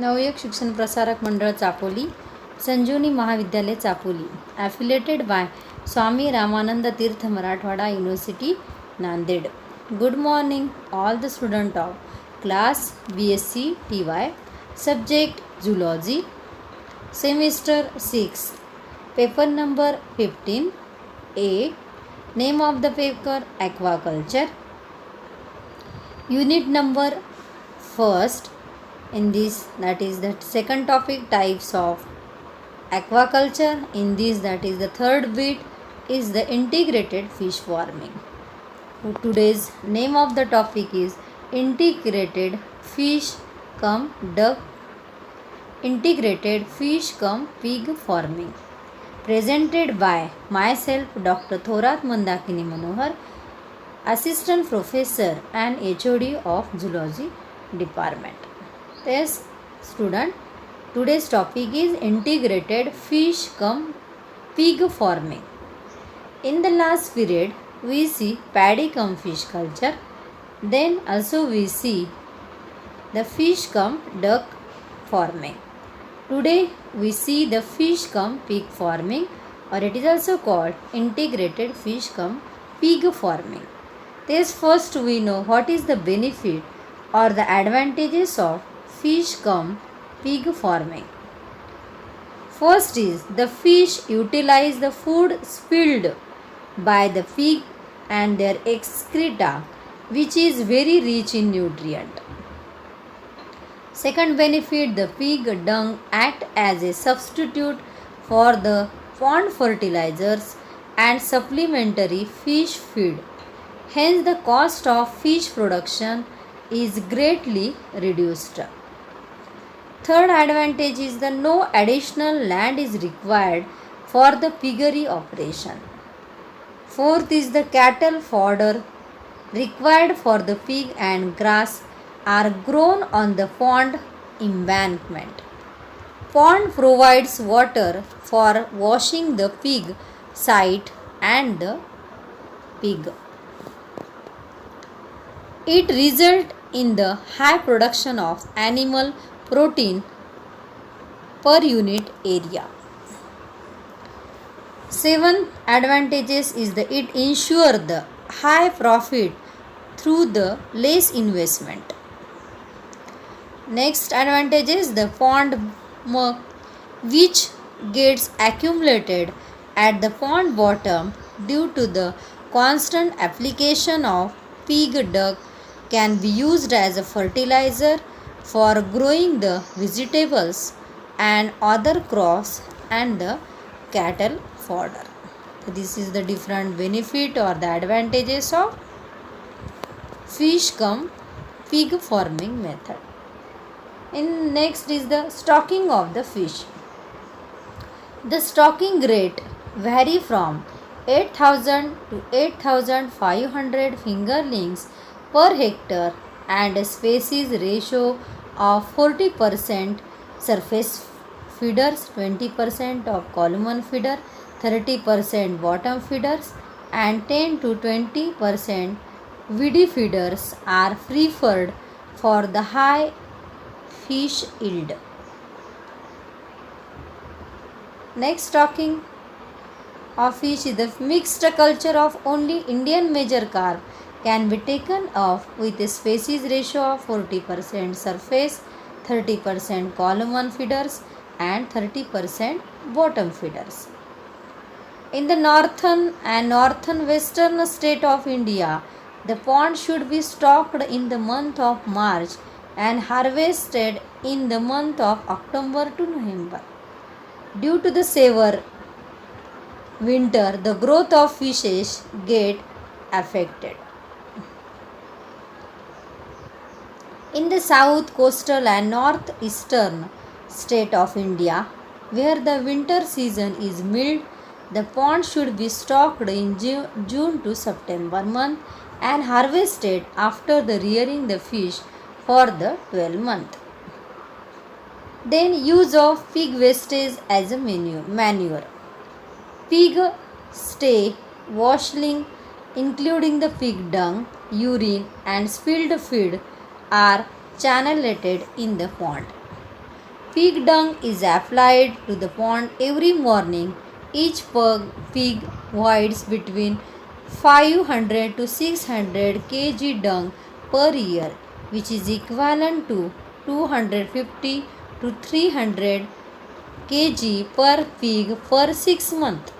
नवयुग शिक्षण प्रसारक मंडळ चापोली, संजीवनी महाविद्यालय चापोली, ॲफिलेटेड बाय स्वामी रामानंद तीर्थ Marathwada university Nanded. Good morning all the student of class BSc TY, subject zoology, semester 6, paper number 15. A. Name of the paper aquaculture. Unit number 1st. In this, that is the second topic, types of aquaculture. In this, that is the third bit, is the integrated fish farming. Today's name of the topic is integrated fish cum pig farming, presented by myself, Dr. Thorat Mandakini Manohar, Assistant Professor and HOD of Zoology Department. Yes, student, today's topic is integrated fish cum pig farming. In the last period, we see paddy cum fish culture. Then also we see the fish cum duck farming. Today we see the fish cum pig farming, or it is also called integrated fish cum pig farming. This first we know what is the benefit or the advantages of fish cum pig farming. First is the fish utilize the food spilled by the pig and their excreta, which is very rich in nutrient. Second benefit, the pig dung act as a substitute for the pond fertilizers and supplementary fish feed. Hence the cost of fish production is greatly reduced. Third advantage is that no additional land is required for the piggery operation. Fourth is the cattle fodder required for the pig and grass are grown on the pond embankment. Pond provides water for washing the pig site and the pig. It results in the high production of animal protein per unit area. Seventh advantages is that it ensures the high profit through the less investment. Next advantage is the pond muck, which gets accumulated at the pond bottom due to the constant application of pig dung, can be used as a fertilizer for growing the vegetables and other crops and the cattle fodder. So this is the different benefit or the advantages of fish cum pig farming method. In next is the stocking of the fish. The stocking rate vary from 8,000 to 8,500 fingerlings per hectare and a species ratio of 40% surface feeders, 20% of column feeder, 30% bottom feeders and 10 to 20% weedy feeders are preferred for the high fish yield. Next, talking of fish is the mixed culture of only Indian major carp can be taken off with a species ratio of 40% surface, 30% column feeders and 30% bottom feeders. In the northern and northwestern state of India, the pond should be stocked in the month of March and harvested in the month of October to November. Due to the severe winter, the growth of fishes get affected. In the south coastal and northeastern state of India, where the winter season is mild, the pond should be stocked in June to September month and harvested after the rearing the fish for the 12 month. Then use of pig wastage as a manure. Pig stay washing, including the pig dung, urine and spilled feed, are channelated in the pond. Pig dung is applied to the pond every morning. Each pig voids between 500 to 600 kg dung per year, which is equivalent to 250 to 300 kg per pig per 6 months.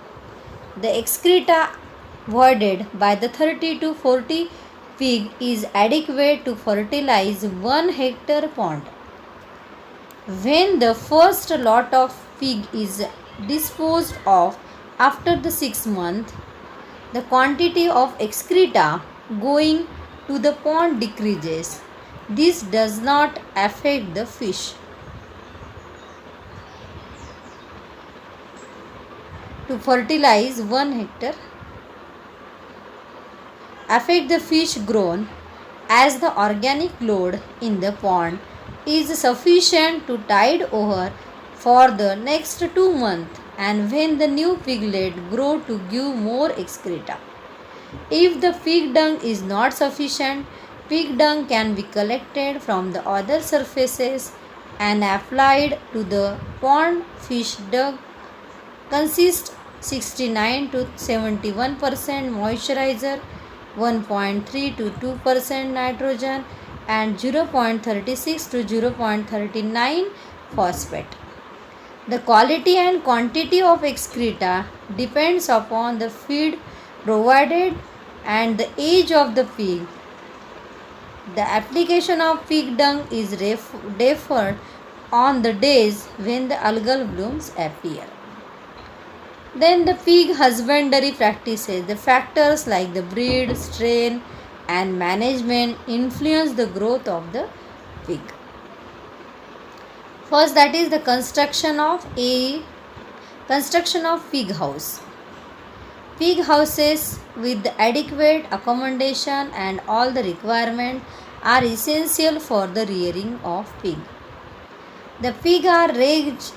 The excreta voided by the 30 to 40 pig is adequate to fertilize 1 hectare pond. When the first lot of pig is disposed of after the 6 months, the quantity of excreta going to the pond decreases. This does not affect the fish. To fertilize 1 hectare, affect the fish grown as the organic load in the pond is sufficient to tide over for the next 2 months, and when the new piglet grow to give more excreta. If the pig dung is not sufficient, pig dung can be collected from the other surfaces and applied to the pond. Fish dung consists 69 to 71% moisturizer, 1.3 to 2% nitrogen, and 0.36 to 0.39 phosphate. The quality and quantity of excreta depends upon the feed provided and the age of the pig. The application of pig dung is deferred on the days when the algal blooms appear. Then the pig husbandry practices. The factors like the breed, strain, and management influence the growth of the pig. First, that is the construction of pig house. Pig houses with adequate accommodation and all the requirements are essential for the rearing of pig. The pig are raised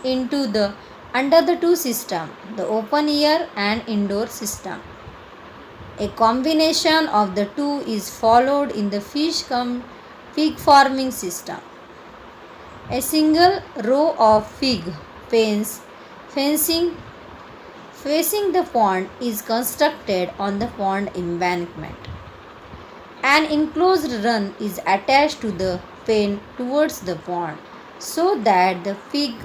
under the two system, the open air and indoor system. A combination of the two is followed in the pig farming system. A single row of pig pens fencing facing the pond is constructed on the pond embankment. An enclosed run is attached to the pen towards the pond so that the pig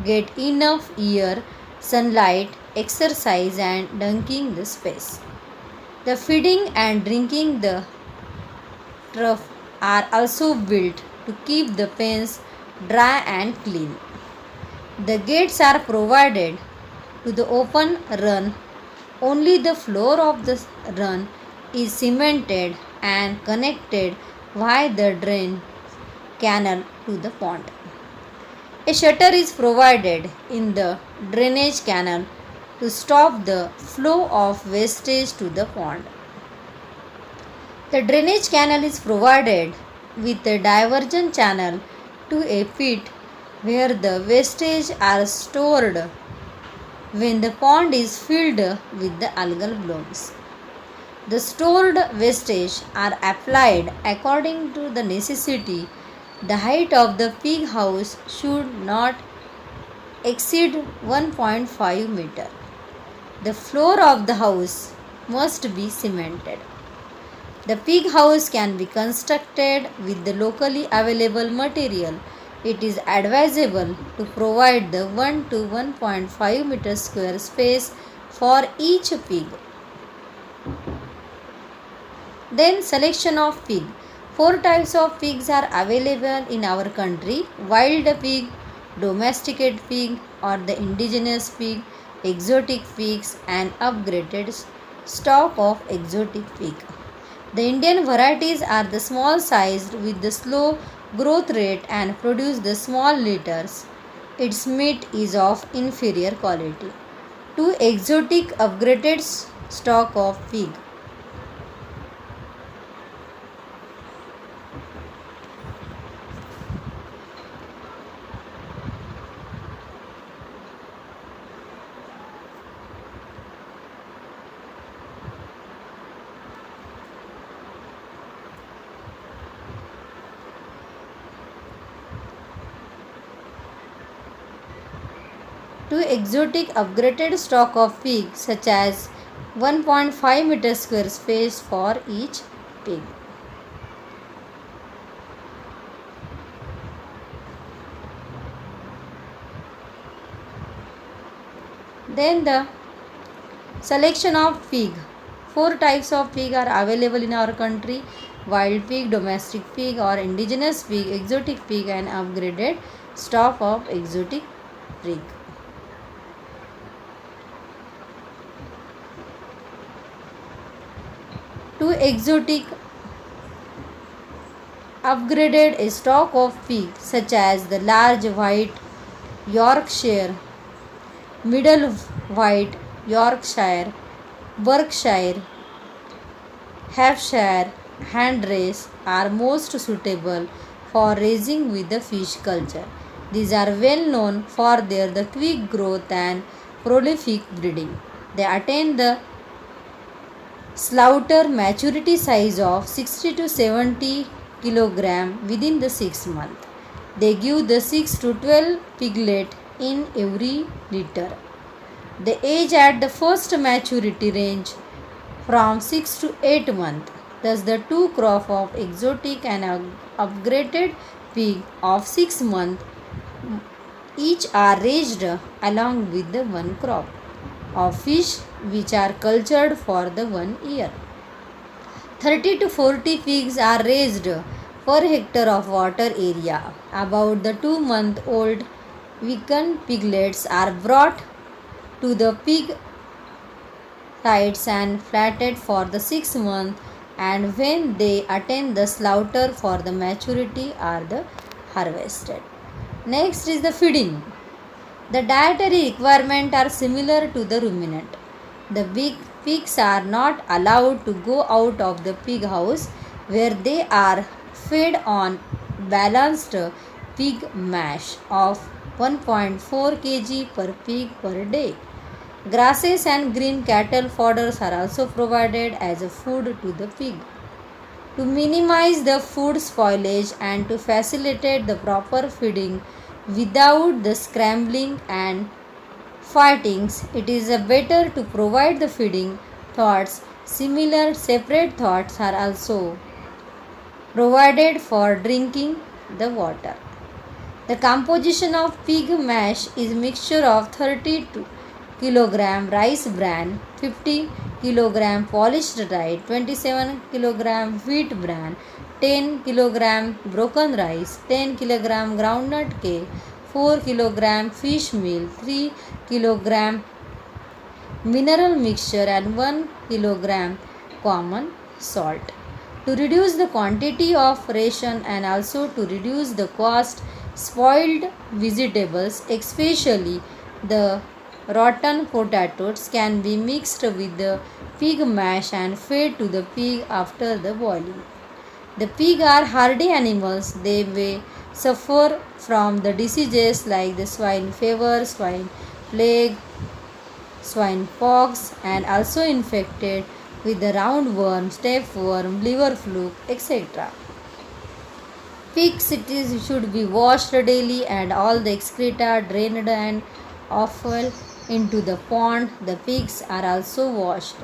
get enough air, sunlight, exercise and dunking the space. The feeding and drinking the trough are also built to keep the pens dry and clean. The gates are provided to the open run. Only the floor of the run is cemented and connected via the drain canal to the pond. A shutter is provided in the drainage canal to stop the flow of wastage to the pond. The drainage canal is provided with a diversion channel to a pit where the wastage are stored when the pond is filled with the algal blooms. The stored wastage are applied according to the necessity. The height of the pig house should not exceed 1.5 meter. The floor of the house must be cemented. The pig house can be constructed with the locally available material. It is advisable to provide the 1 to 1.5 meter square space for each pig. Then selection of pig. 4 types of pigs are available in our country: wild pig, domesticated pig or the indigenous pig, exotic pigs and upgraded stock of exotic pig. The Indian varieties are the small sized with the slow growth rate and produce the small litters. Its meat is of inferior quality. 2 exotic upgraded stock of pig. Two exotic upgraded stock of pig such as 1.5 meter square space for each pig. Then the selection of pig. Four types of pig are available in our country: wild pig, domestic pig or indigenous pig, exotic pig and upgraded stock of exotic pig. Two exotic upgraded stock of pig such as the large white Yorkshire, middle white Yorkshire, Berkshire, Hampshire Landrace are most suitable for raising with the fish culture. These are well known for their quick growth and prolific breeding. They attain the slaughter maturity size of 60 to 70 kg within the 6 months. They give the 6 to 12 piglet in every litter. They age at the first maturity range from 6 to 8 months. Thus, the two crop of exotic and upgraded pig of 6 months each are raised along with the one crop of fish which are cultured for the 1 year. 30 to 40 pigs are raised per hectare of water area. About the 2-month-old weakened piglets are brought to the pig sites and flattened for the 6 months, and when they attain the slaughter for the maturity are the harvested. Next is the feeding. The dietary requirements are similar to the ruminant. The big pigs are not allowed to go out of the pig house where they are fed on balanced pig mash of 1.4 kg per pig per day. Grasses and green cattle fodders are also provided as a food to the pig. To minimize the food spoilage and to facilitate the proper feeding without the scrambling and fightings, it is better to provide the feeding thoughts. Similar separate thoughts are also provided for drinking the water. The composition of pig mash is mixture of 30 kg rice bran, 50 kg polished rye, 27 kg wheat bran, 10 kg broken rice, 10 kg groundnut cake, 4 kg fish meal, 3 kg mineral mixture and 1 kg common salt. To reduce the quantity of ration and also to reduce the cost, spoiled vegetables, especially the rotten potatoes, can be mixed with the pig mash and fed to the pig after the boiling. The pig are hardy animals. They may suffer from the diseases like the swine fever, swine plague, swine pox, and also infected with the roundworm, tapeworm, liver fluke, etc. Pigs should be washed daily and all the excreta drained and offal into the pond. The pigs are also washed.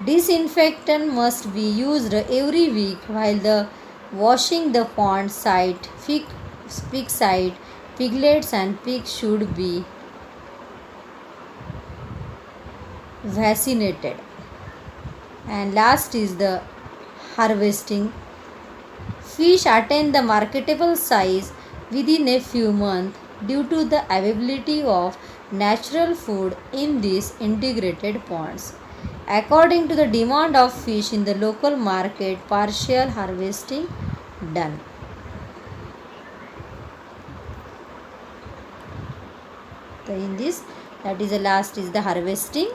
Disinfectant must be used every week while the washing the pond site, pig site. Piglets and pigs should be vaccinated. And last is the harvesting. Fish attain the marketable size within a few months due to the availability of natural food in these integrated ponds. According to the demand of fish in the local market, partial harvesting done. So in this, that is the last is the harvesting.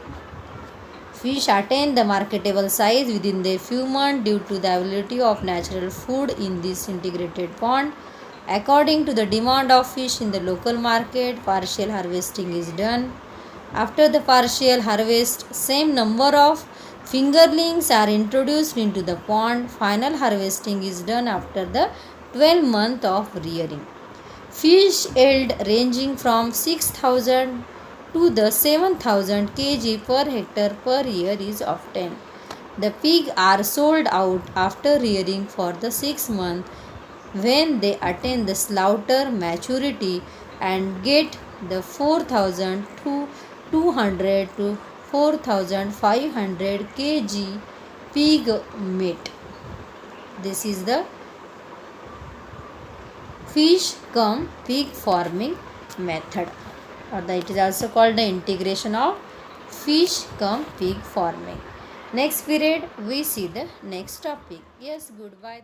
Fish attain the marketable size within the few months due to the availability of natural food in this integrated pond. According to the demand of fish in the local market, partial harvesting is done. After the partial harvest, same number of fingerlings are introduced into the pond. Final harvesting is done after the 12 months of rearing. Fish yield ranging from 6,000 to the 7,000 kg per hectare per year is obtained. The pigs are sold out after rearing for the 6 months when they attain the slaughter maturity and get the 4,000 to 200 to 4,500 kg pig meat. This is the fish cum pig farming method, or it is also called the integration of fish cum pig farming. Next period we see the next topic. Yes, goodbye.